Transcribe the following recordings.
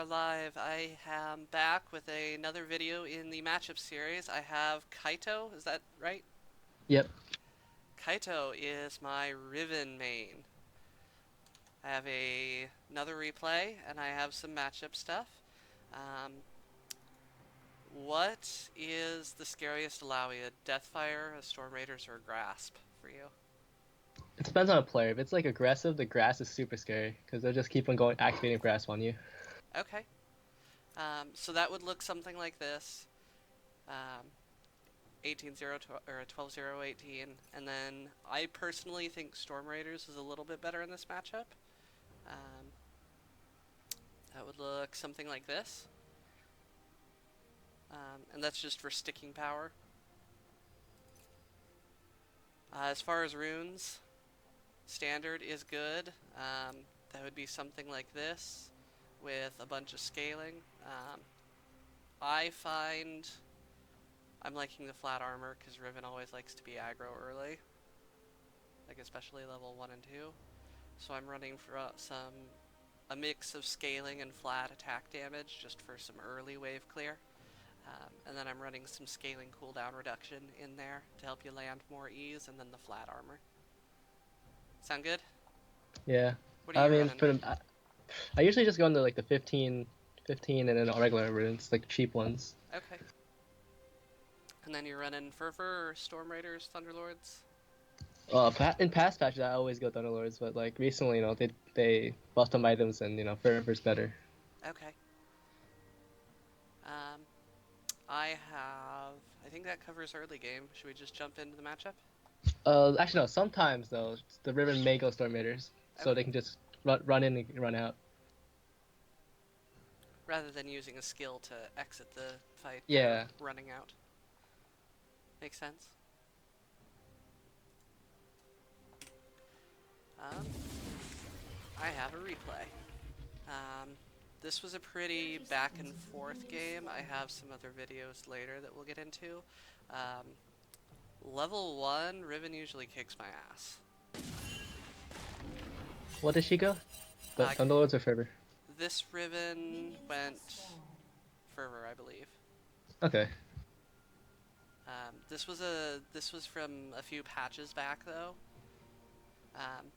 are live. I am back with another video in the matchup series. I have Kaito, is that right? Yep. Kaito is my Riven main. I have another replay and I have some matchup stuff. Um, what is the scariest Illaoi? A Deathfire, a Storm Raiders, or a Grasp for you? It depends on a player. If it's like aggressive, the grass is super scary because they'll just keep on going activating grass on you. Okay. So that would look something like this. Um, 18-0 or 12-0-18, and then I personally think Storm Raiders is a little bit better in this matchup. Um, that would look something like this, and that's just for sticking power. As far as runes, standard is good. That would be something like this with a bunch of scaling. I find I'm liking the flat armor because Riven always likes to be aggro early, like especially level 1 and 2. So I'm running for a mix of scaling and flat attack damage just for some early wave clear. And then I'm running some scaling cooldown reduction in there to help you land more ease, and then the flat armor. Sound good? Yeah. What are I you mean, running? I usually just go into like the 15, and then regular runes, like cheap ones. Okay. And then you're running Fervor or Storm Raiders, Thunderlords? In past patches, I always go Thunderlords, but like recently, they buffed some items and Fervor's better. Okay. Um, I think that covers early game. Should we just jump into the matchup? Actually no. Sometimes though, the Riven may go Storm Raiders, so they Okay. can just run in and run out. Rather than using a skill to exit the fight, they're Yeah. running out. Makes sense. Um, I have a replay. Um, this was a pretty back and forth game. I have some other videos later that we'll get into. Um, level 1, Riven usually kicks my ass. What did she go? The Uh, Thunderlords or Fervor? this Riven went Fervor, I believe. Okay. This was from a few patches back though. Um,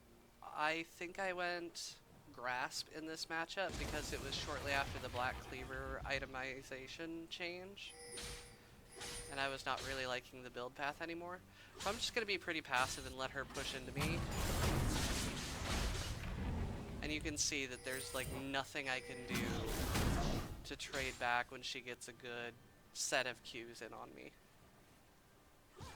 I think I went Grasp in this matchup because it was shortly after the Black Cleaver itemization change, and I was not really liking the build path anymore. So I'm just going to be pretty passive and let her push into me. And you can see that there's like nothing I can do to trade back when she gets a good set of Qs in on me.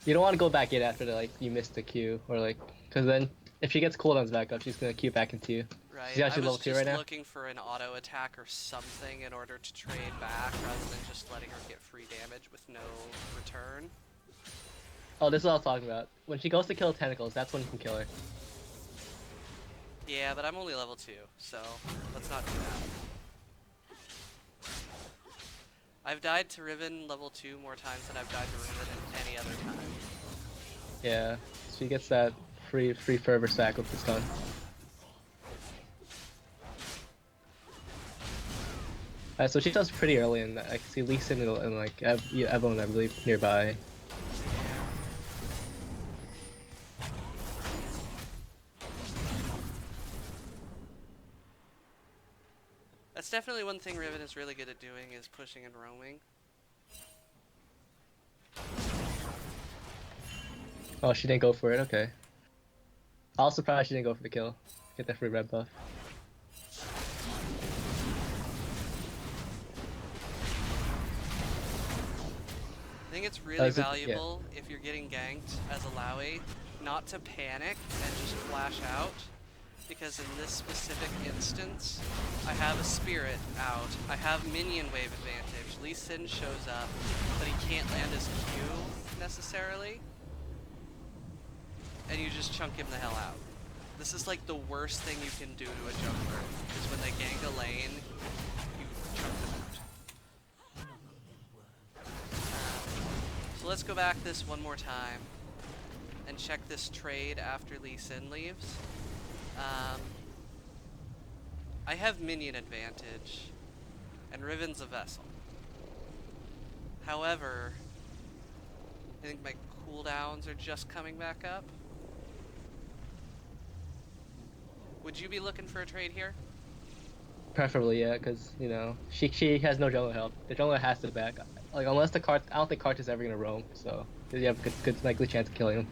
You don't want to go back in after you missed the Q or because then if she gets cooldowns back up, she's gonna Q back into you. She's Right, I actually was level 2 right just now. looking for an auto attack or something in order to trade back rather than just letting her get free damage with no return. Oh, this is what I was talking about. When she goes to kill tentacles, that's when you can kill her. Yeah, but I'm only level 2, so let's not do that. I've died to Riven level 2 more times than I've died to Riven at any other time. Yeah, she gets that free fervor stack with the stun. So she does pretty early, and I see Lee Sin and Evelyn, I believe, nearby. That's definitely one thing Riven is really good at doing is pushing and roaming. Oh, she didn't go for it. Okay. I was surprised she didn't go for the kill. Get that free red buff. I think it's really Yeah. valuable if you're getting ganked as a Illaoi not to panic and just flash out, because in this specific instance, I have a spirit out. I have minion wave advantage. Lee Sin shows up, but he can't land his Q necessarily, and you just chunk him the hell out. This is like the worst thing you can do to a jungler, is when they gank a lane, you chunk them out. So let's go back this one more time and check this trade after Lee Sin leaves. I have minion advantage, Riven's a vessel. However, I think my cooldowns are just coming back up. Would you be looking for a trade here? Preferably, yeah, because you know she has no jungle help. The jungler has to back. Like unless the cart, I don't think Cart is ever gonna roam. So you have a good likely chance of killing him.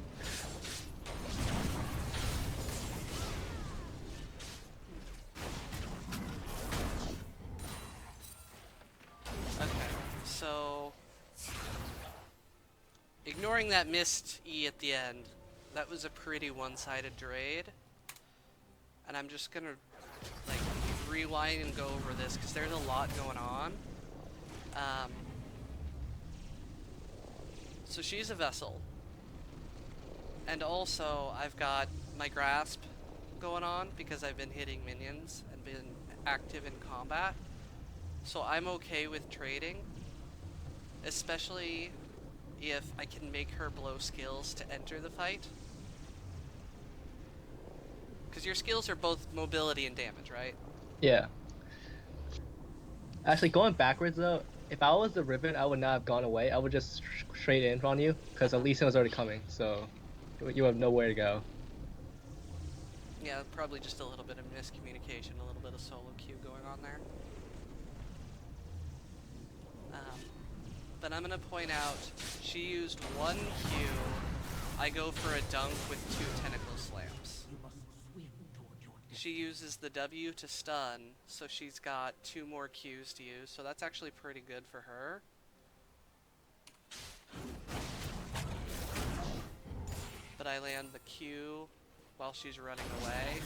Okay, so ignoring that missed E at the end, that was a pretty one-sided trade. And I'm just gonna like rewind and go over this because there's a lot going on. So she's a vessel. And also I've got my grasp going on because I've been hitting minions and been active in combat. So I'm okay with trading, especially if I can make her blow skills to enter the fight. Because your skills are both mobility and damage, right? Yeah. Actually, going backwards though, if I was the Riven, I would not have gone away. I would just straight in on you because Uh-huh. Elysium was already coming. So you have nowhere to go. Yeah, probably just a little bit of miscommunication, a little bit of solo queue going on there. But I'm going to point out, she used one Q. I go for a dunk with 2 tentacle slams. She uses the W to stun, so she's got 2 more Qs to use, so that's actually pretty good for her. But I land the Q while she's running away,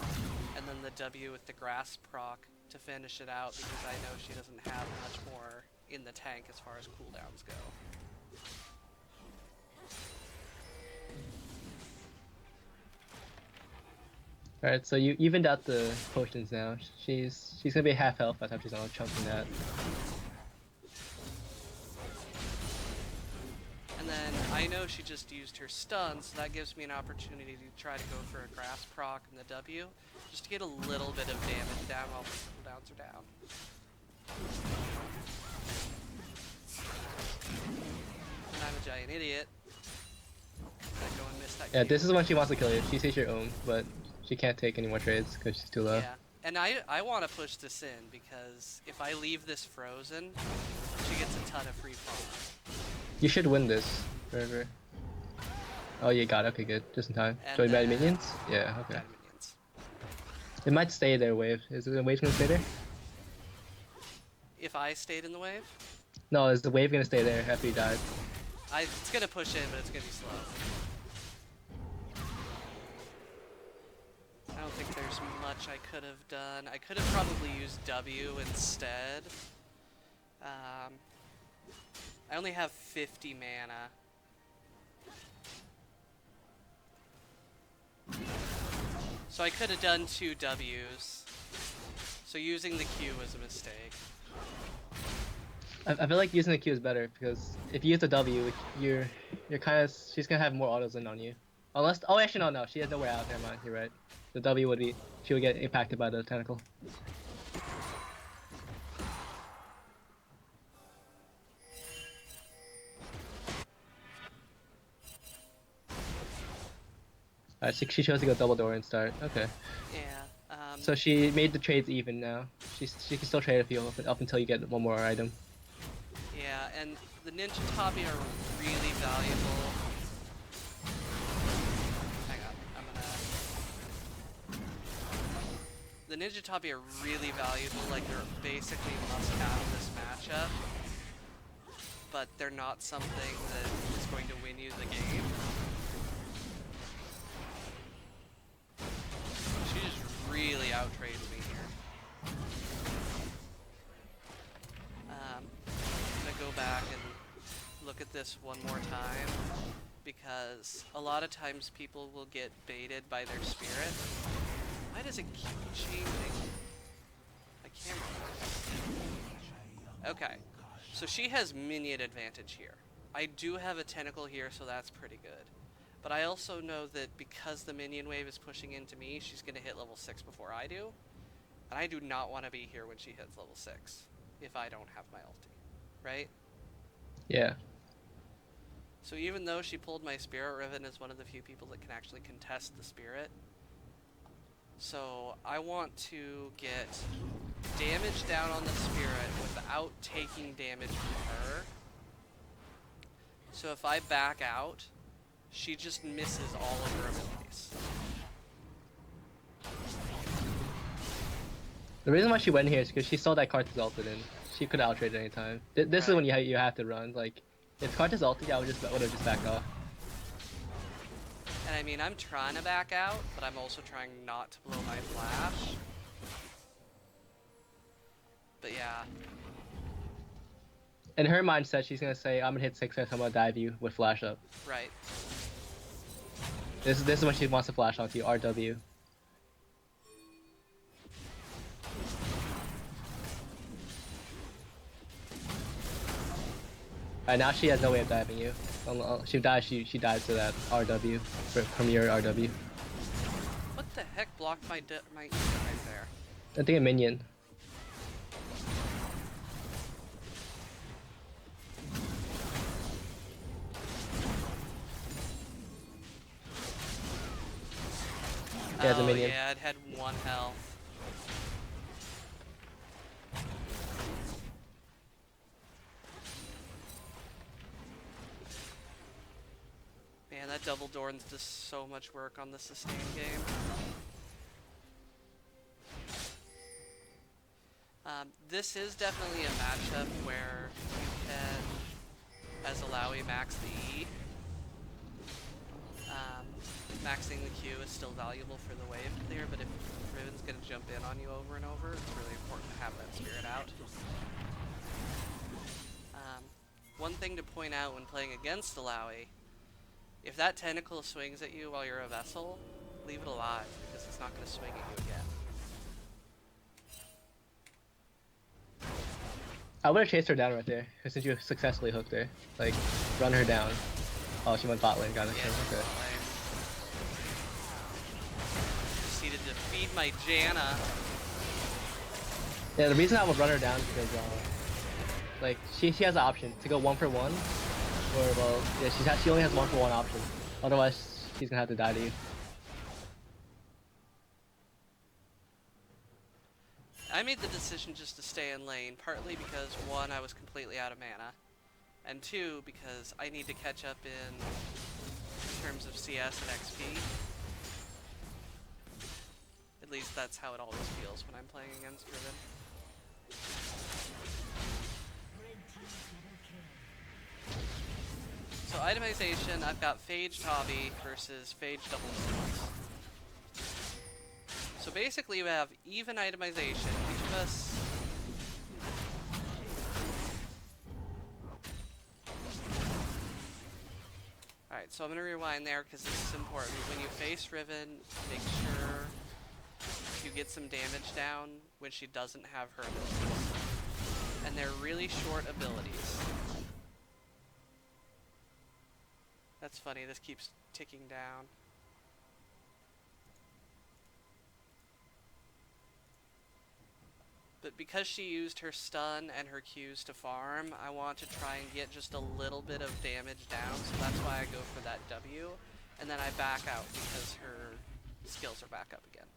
and then the W with the grasp proc to finish it out because I know she doesn't have much more in the tank as far as cooldowns go. All right, so you evened out the potions now. She's gonna be half health by the time she's on chunking that. And then I know she just used her stun, so that gives me an opportunity to try to go for a grasp proc and the W, just to get a little bit of damage down while the cooldowns are down. And I'm a giant idiot. I go and miss that Yeah, Q. this is when she wants to kill you. She sees your own, but she can't take any more trades because she's too low. Yeah, and I want to push this in because if I leave this frozen, she gets a ton of free farm. You should win this. Forever. Oh, you got it. Okay, good. Just in time. And Join bad then minions? Yeah, okay. bad minions. It might stay there, Wave. Is the wave gonna stay there? If I stayed in the wave, No, is the wave gonna stay there after you died? it's gonna push in, but it's gonna be slow. I don't think there's much I could have done. I could have probably used W instead. I only have 50 mana. So I could have done 2 Ws. So using the Q was a mistake. I feel like using the Q is better because if you use the W, you're kind of she's gonna have more autos in on you. Unless actually no, she has nowhere out. Never mind, you're right. The W would be she would get impacted by the tentacle. Alright, she chose to go double door and start. Okay. Yeah. So she made the trades even now. She can still trade a few up until you get one more item. Yeah, and the Ninja Tabi are really valuable. Hang on, I'm gonna... The Ninja Tabi are really valuable, like they're basically must-have in this matchup. But they're not something that is going to win you the game. She just really out-traded me here. I'm gonna go back and look at this one more time because a lot of times people will get baited by their spirit. Why does it keep changing my camera? Okay, so she has minion advantage here. I do have a tentacle here, so that's pretty good. But I also know that because the minion wave is pushing into me, she's going to hit level 6 before I do. And I do not want to be here when she hits level 6. if I don't have my ulti, right? Yeah. So even though she pulled my Spirit, Riven is one of the few people that can actually contest the Spirit. So I want to get damage down on the Spirit without taking damage from her. So if I back out, she just misses all of her abilities. The reason why she went here is because she saw that Karthus ulted in. She could outrage any time. This is when you have to run. Like, if Karthus ulted, I would have just backed off. And I mean, I'm trying to back out, but I'm also trying not to blow my flash. But yeah. In her mindset, she's gonna say, "I'm gonna hit 6x, I'm gonna dive you with flash up." Right. This is when she wants to flash onto you. RW. Alright, now she has no way of diving you. She dies to that RW from your RW. What the heck blocked my right there? I think a minion. Yeah, it's a minion. Yeah, it had 1 health. Man, that double Dorn does so much work on the sustain game. This is definitely a matchup where you can, as Illaoi, max the E. Maxing the Q is still valuable for the wave clear, but if Riven's going to jump in on you over and over, it's really important to have that Spirit out. One thing to point out when playing against Illaoi, if that tentacle swings at you while you're a vessel, leave it alive, because it's not going to swing at you again. I would have chased her down right there, since you successfully hooked her. Like, run her down. Oh, she went bot lane, got it. Yeah, Okay. Proceeded to feed my Janna. Yeah, the reason I would run her down is because, like, she has the option to go 1-for-1, or, well, yeah, she only has 1-for-1 option. Otherwise, she's gonna have to die to you. I made the decision just to stay in lane, partly because 1, I was completely out of mana, and 2, because I need to catch up in terms of CS and XP. At least that's how it always feels when I'm playing against Riven. So itemization, I've got Phage Tabi versus Phage Double Swords. So basically you have even itemization. Each of us... Alright, so I'm going to rewind there because this is important. When you face Riven, make sure you get some damage down when she doesn't have her abilities. And they're really short abilities. That's funny, this keeps ticking down. But because she used her stun and her Qs to farm, I want to try and get just a little bit of damage down, so that's why I go for that W, and then I back out because her skills are back up again.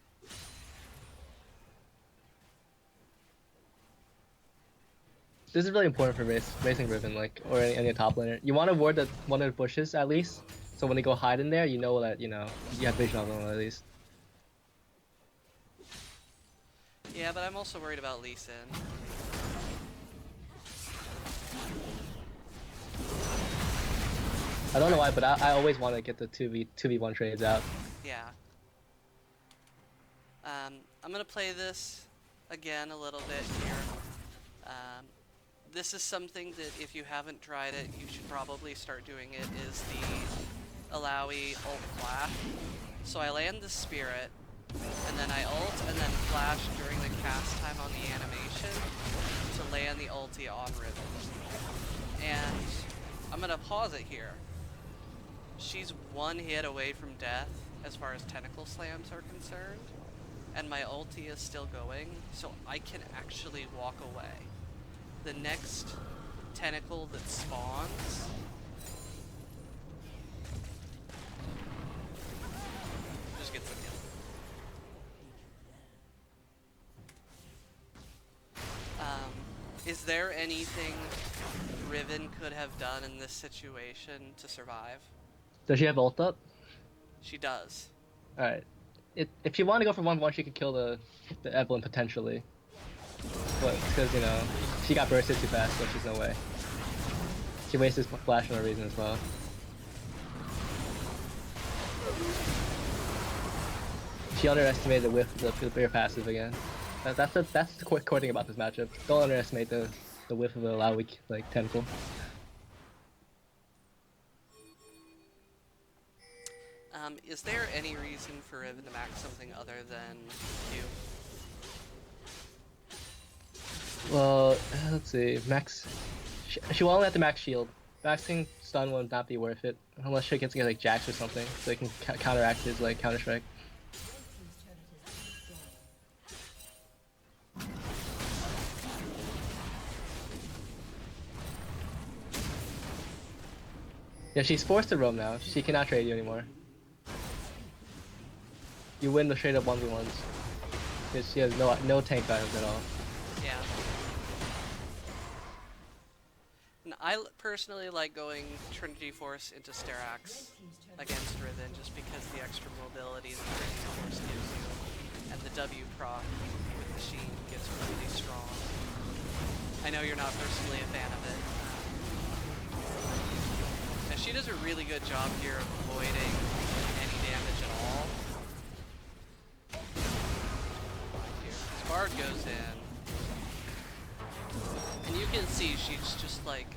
This is really important for racing Riven, like, or any top laner. You want to ward one of the bushes at least, so when they go hide in there, you know that, you know, you have vision on them at least. Yeah, but I'm also worried about Lee Sin. I don't know why, but I always want to get the 2v1 trades out. Yeah. I'm gonna play this again a little bit here. This is something that if you haven't tried it, you should probably start doing it, is the Illaoi ult flash. So I land the Spirit, and then I ult, and then flash during the cast time on the animation to land the ulti on Riven. And I'm gonna pause it here. She's 1 hit away from death as far as tentacle slams are concerned, and my ulti is still going, so I can actually walk away. the next tentacle that spawns. Just gets a kill. Is there anything Riven could have done in this situation to survive? Does she have ult up? She does. Alright. If she wanted to go for 1-1, she could kill the Evelyn potentially. But because, you know, she got bursted too fast, so she's no way. She wasted his flash for no reason as well. She underestimated the whiff of the bigger passive again. That's the core thing about this matchup. Don't underestimate the whiff of the Illaoi like tentacle. Is there any reason for Riven to max something other than Q? Well, let's see. Max. She will only have to max shield. Maxing stun will not be worth it unless she gets to get like Jax or something, so they can counteract his like counter strike. Yeah, she's forced to roam now. She cannot trade you anymore. You win the straight up 1v1s. Because she has no tank items at all. Yeah. And personally like going Trinity Force into Sterax against Riven just because the extra mobility that Trinity Force gives you, and the W proc with the Sheen gets really strong. I know you're not personally a fan of it. And she does a really good job here of avoiding any damage at all. Here, Bard goes in. And you can see she's just like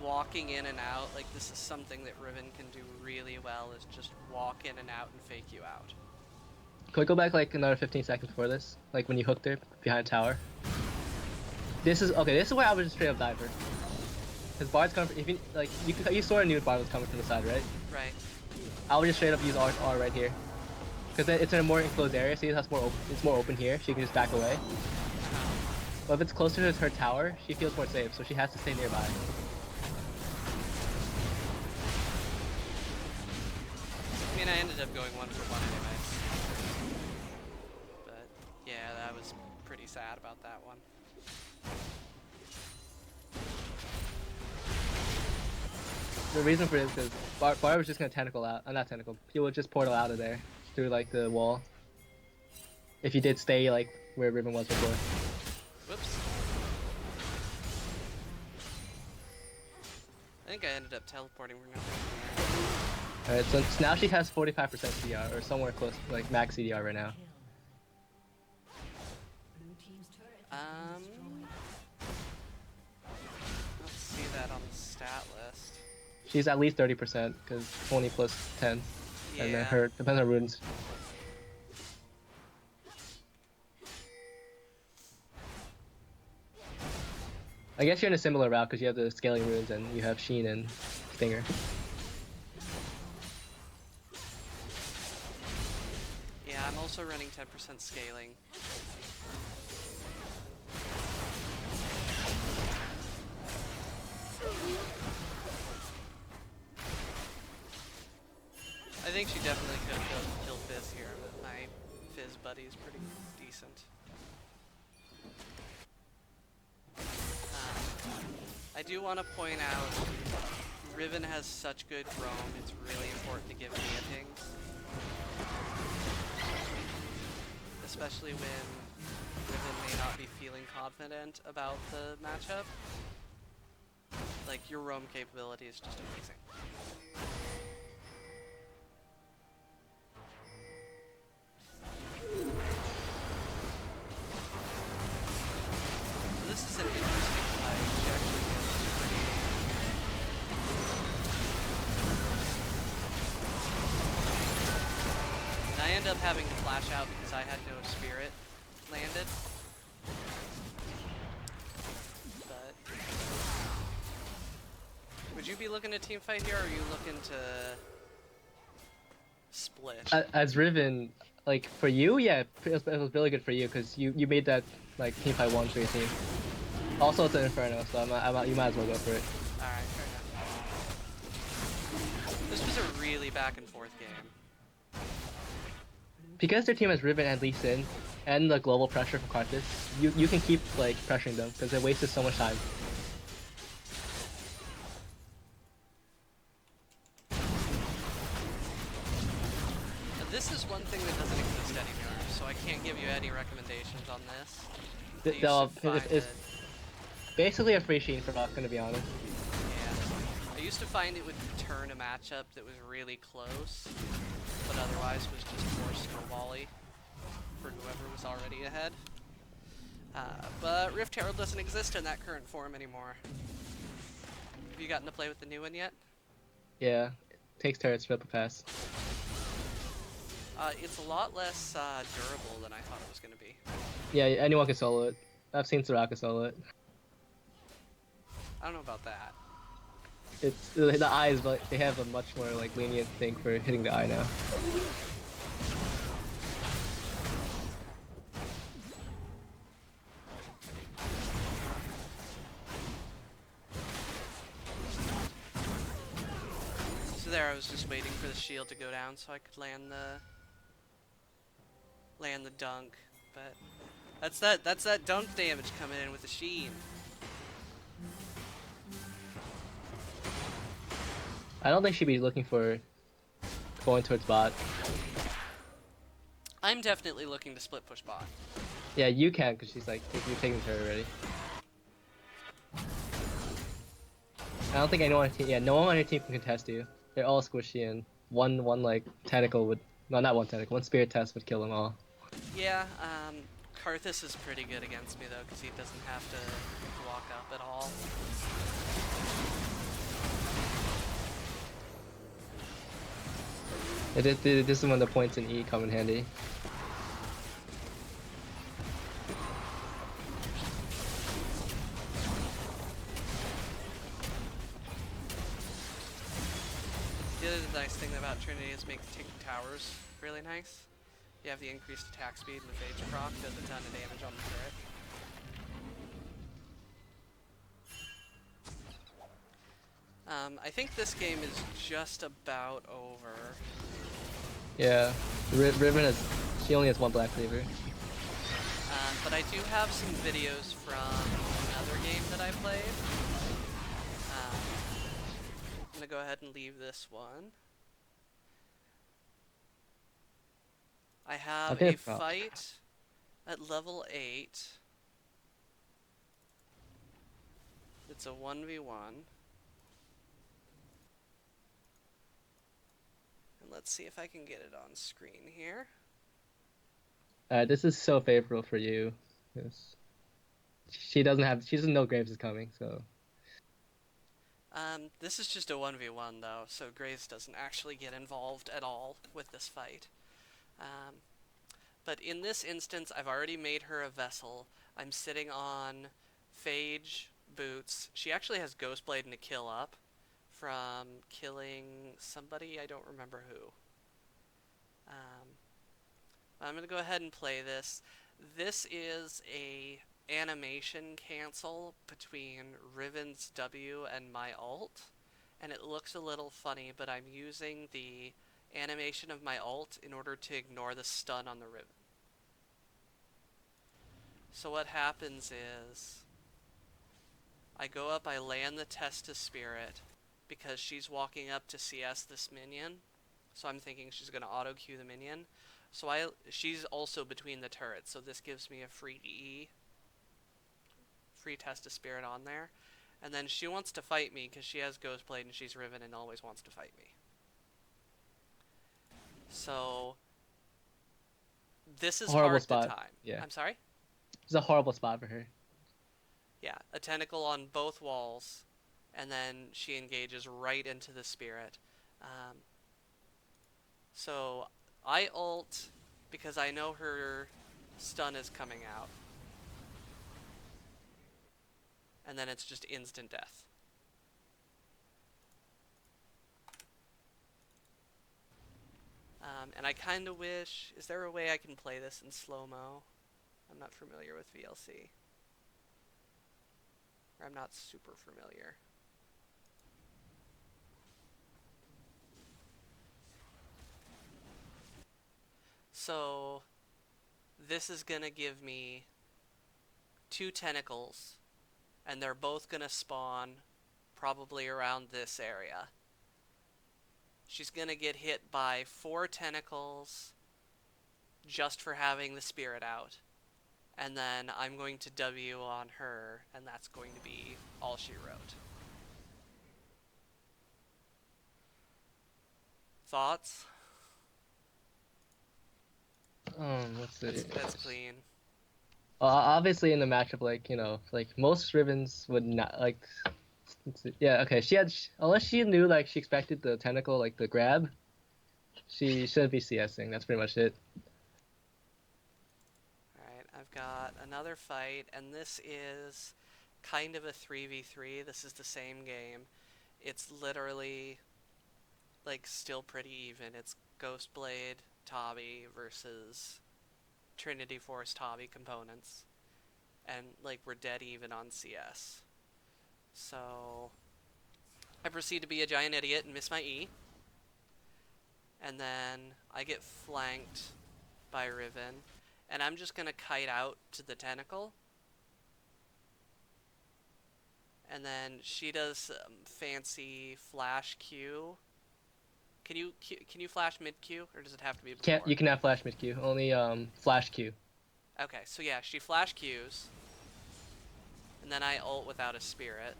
walking in and out. Like this is something that Riven can do really well, is just walk in and out and fake you out. Can we go back like another 15 seconds before this? Like when you hooked her behind tower? This is where I would just straight up dive her. Because Bard's coming from, if you, like, you sort of knew Bard was coming from the side, right? Right. I would just straight up use R right here. Because it's in a more enclosed area, so it's more open here, she can just back away. But if it's closer to her tower, she feels more safe, so she has to stay nearby. I mean, I ended up going 1 for 1 anyway. But, yeah, that was pretty sad about that one. The reason for this is Bard was just gonna tentacle out, not tentacle, he would just portal out of there through like the wall. If he did stay like where Riven was before. Whoops. I think I ended up teleporting. We're gonna Alright, so now she has 45% CDR, or somewhere close, like max CDR right now. Let's see that on the stat list. She's at least 30%, because 20 plus 10. Yeah. And then her, depends on runes. I guess you're in a similar route, because you have the scaling runes, and you have Sheen and Stinger. Yeah, I'm also running 10% scaling. I think she definitely could have killed Fizz here, but my Fizz buddy is pretty decent. I do want to point out, Riven has such good roam, it's really important to give guillotines. Especially when Riven may not be feeling confident about the matchup. Like, your roam capability is just amazing. So this is an interesting fight. She actually gets pretty... And I end up having to flash out because I had no spirit landed. But... would you be looking to teamfight here, or are you looking to... split? As Riven, like, for you, yeah, it was really good for you, because you made that, like, teamfight 1 for your team. Also, it's an Inferno, so you might as well go for it. Alright, fair enough. This was a really back and forth game. Because their team has Riven and Lee Sin, and the global pressure from Karthus, you can keep like pressuring them because it wastes so much time. This is one thing that doesn't exist anymore, so I can't give you any recommendations on this. I used to find It's basically a free Sheen for Rock, gonna be honest. yeah. I used to find it would turn a matchup that was really close, but otherwise was just more snowbally for whoever was already ahead. But Rift Herald doesn't exist in that current form anymore. Have you gotten to play with the new one yet? Yeah, it takes turrets to up pass. It's a lot less durable than I thought it was going to be. Yeah, anyone can solo it. I've seen Soraka solo it. I don't know about that. It's the eyes, but they have a much more like lenient thing for hitting the eye now. So there, I was just waiting for the shield to go down so I could land the dunk, but that's that dunk damage coming in with the Sheen. I don't think she'd be looking for going towards bot. I'm definitely looking to split push bot. Yeah, you can because she's like you're taking the turret already. I don't think anyone on your team, yeah, no one on your team can contest you. They're all squishy and one like tentacle would, no, not one tentacle, one spirit test would kill them all. Yeah, Karthus is pretty good against me though because he doesn't have to walk up at all. This is when the points in E come in handy. The other nice thing about Trinity is making taking towers really nice. You have the increased attack speed and the phage proc does a ton of damage on the turret. I think this game is just about over. Yeah, Riven has, she only has one black cleaver. But I do have some videos from another game that I played. I'm gonna go ahead and leave this one. I have a fight at level 8. It's a 1v1. And let's see if I can get it on screen here. This is so favorable for you. Yes. She doesn't know Graves is coming, so. This is just a 1v1 though, so Graves doesn't actually get involved at all with this fight. But in this instance, I've already made her a vessel. I'm sitting on Phage boots. She actually has Ghostblade and a kill up from killing somebody, I don't remember who. I'm going to go ahead and play this. This is a animation cancel between Riven's W and my ult, and it looks a little funny, but I'm using the animation of my ult in order to ignore the stun on the Riven. So what happens is I go up, I land the Testa Spirit because she's walking up to CS this minion, so I'm thinking she's going to auto queue the minion. So she's also between the turrets, so this gives me a free E, free Testa Spirit on there. And then she wants to fight me because she has Ghostblade and she's Riven and always wants to fight me. So this is hard to time. Yeah. I'm sorry? It's a horrible spot for her. Yeah, a tentacle on both walls, and then she engages right into the spirit. So I ult because I know her stun is coming out. And then it's just instant death. And I kind of wish, is there a way I can play this in slow-mo? I'm not familiar with VLC. I'm not super familiar. So this is gonna give me 2 tentacles, and they're both gonna spawn probably around this area. She's gonna get hit by 4 tentacles just for having the spirit out. And then I'm going to W on her, and that's going to be all she wrote. Thoughts? Let's see. That's clean. Obviously in the matchup, like, like most Rivens would not like. Yeah, okay. Unless she knew like she expected the tentacle, like the grab, she shouldn't be CSing. That's pretty much it. Alright, I've got another fight, and this is kind of a 3v3. This is the same game. It's literally, like, still pretty even. It's Ghostblade Tabi versus Trinity Force Tabi components. And, like, we're dead even on CS. So, I proceed to be a giant idiot and miss my E. And then I get flanked by Riven. And I'm just gonna kite out to the tentacle. And then she does fancy flash Q. Can you flash mid Q, or does it have to be before? You can have flash mid Q. Only flash Q. Okay, so yeah, she flash Qs, and then I ult without a spirit.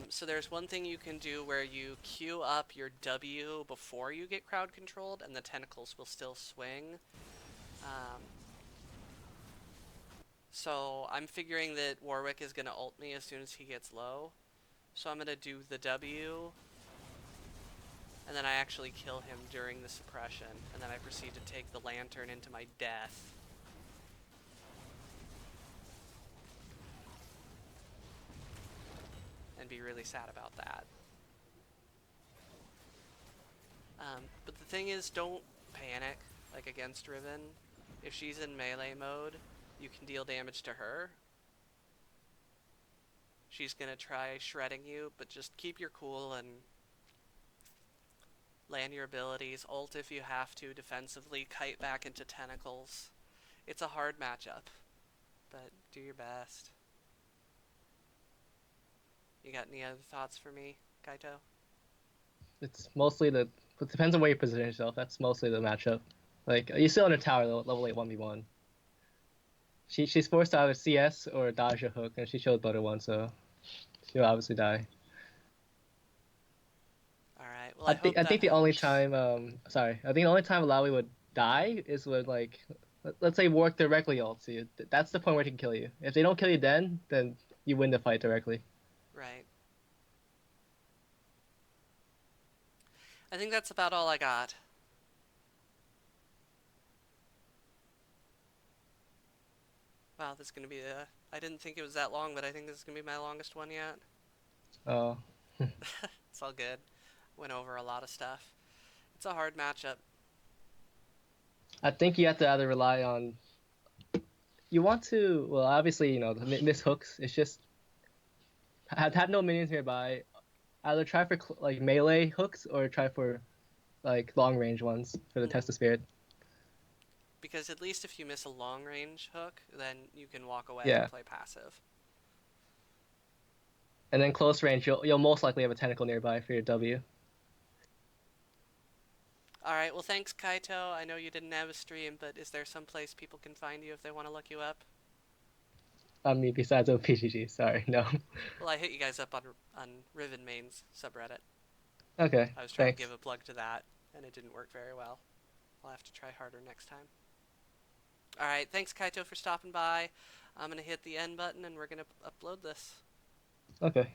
So there's one thing you can do where you queue up your W before you get crowd controlled, and the tentacles will still swing. Um, so I'm figuring that Warwick is gonna ult me as soon as he gets low. So I'm gonna do the W, and then I actually kill him during the suppression, and then I proceed to take the lantern into my death. And be really sad about that. But the thing is, don't panic, like against Riven. If she's in melee mode, you can deal damage to her. She's gonna try shredding you, but just keep your cool and land your abilities. Ult if you have to, defensively, kite back into tentacles. It's a hard matchup, but do your best. You got any other thoughts for me, Kaito? It's mostly it depends on where you position yourself. That's mostly the matchup. Like you still under tower though, level 8 1v1. She's forced to either CS or dodge a hook, and she chose butter one, so she'll obviously die. Alright, well I hope I that think the only helps. time I think the only time Illaoi would die is when like let's say Warwick directly ults you. That's the point where he can kill you. If they don't kill you then you win the fight directly. Right. I think that's about all I got. Wow, this is gonna be a... I didn't think it was that long, but I think this is gonna be my longest one yet. Oh. It's all good. Went over a lot of stuff. It's a hard matchup. I think you have to either rely on you want to well obviously miss hooks. It's just have no minions nearby. Either try for like melee hooks or try for like long range ones for the test Hmm. of spirit. Because at least if you miss a long range hook, then you can walk away and Yeah, play passive. and then close range you'll most likely have a tentacle nearby for your W. Alright, well thanks Kaito. I know you didn't have a stream, but is there some place people can find you if they want to look you up? I mean, besides OPGG, sorry, no. Well, I hit you guys up on Riven Main's subreddit. Okay, I was trying to thanks. give a plug to that, and it didn't work very well. I'll have to try harder next time. Alright, thanks Kaito for stopping by. I'm gonna hit the end button and we're gonna upload this. Okay.